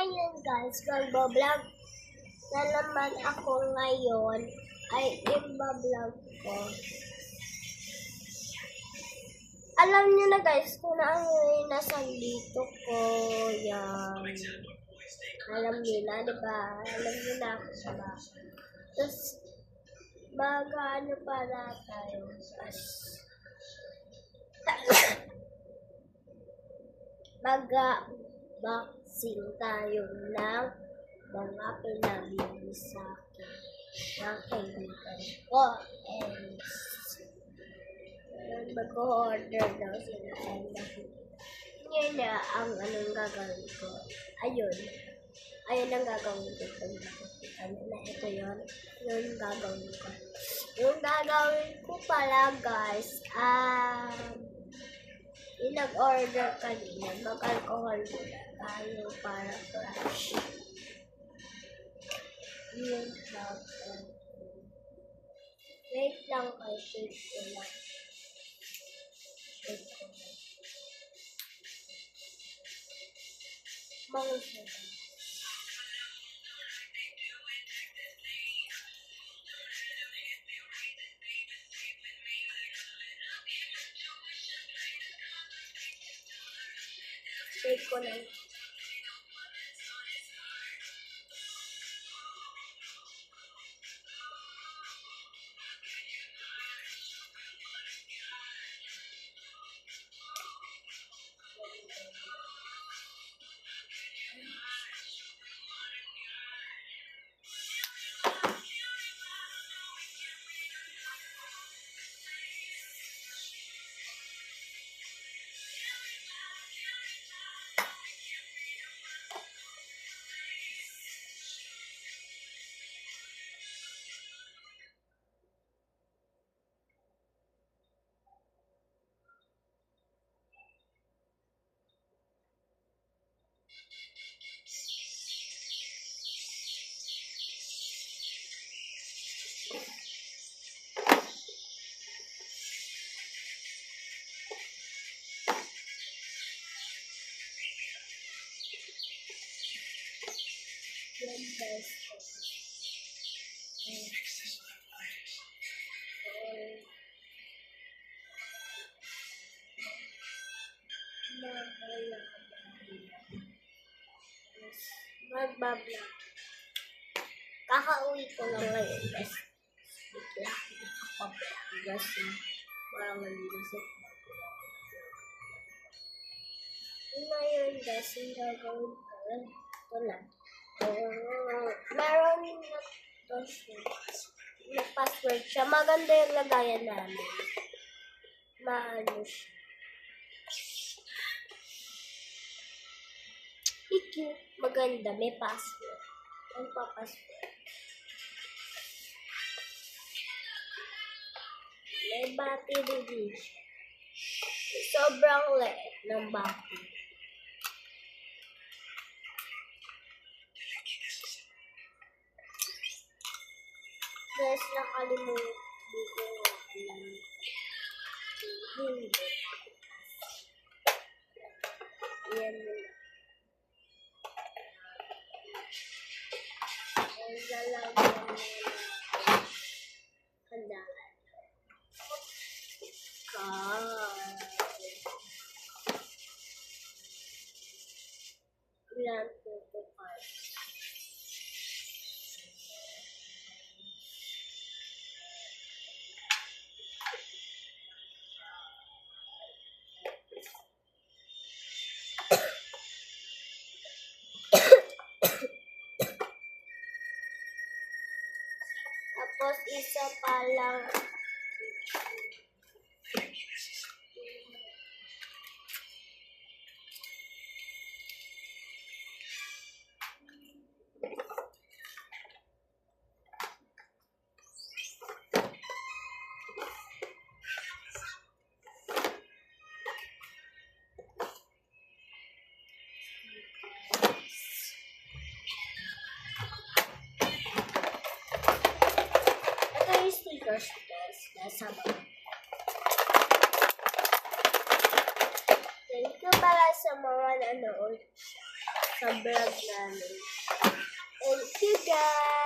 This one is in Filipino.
ngayon guys, magbablog na naman ako ngayon ay ibablog ko. Alam niyo na guys kung ano yung nasa dito ko. Yan. Alam niyo na, diba? Alam niyo na ako diba? Tapos, mag-ano para tayo. Mag-boxing tayo ng mga pinabili sa akin ng kaibigan ko. And mag-order daw sila. Ngayon na ang anong gagawin ko. Ayun ang gagawin ko. Ano na ito yun? Yung gagawin ko. Yung gagawin ko pala guys, yung nag-order kanina, mag-alcohol muna tayo para fresh. Yung bottle. Wait lang kayo, shake ko lang. Shake ko lang. Bangus na lang. Shake ko lang. Yan guys. Magbablog. Kakauwi ko lang ngayon guys. Bigla nakapablog kasi parang nandisip. Ngayon guys, yung gagawin ko ito lang. Meron na to siya. May password siya. Maganda yung lagayan namin. Maano siya. Cute. Maganda. May password. Ang pa-password. May battery din siya. Sobrang liit ng battery. Guys, nakalimutan dito hindi. Yan nila. Ang lalagyan nila. Handaan. Ilan po card. Tapos isa pa lang. Stickers guys, nasa mga. Thank you pala sa mga nanood. sa vlog namin. Thank you guys!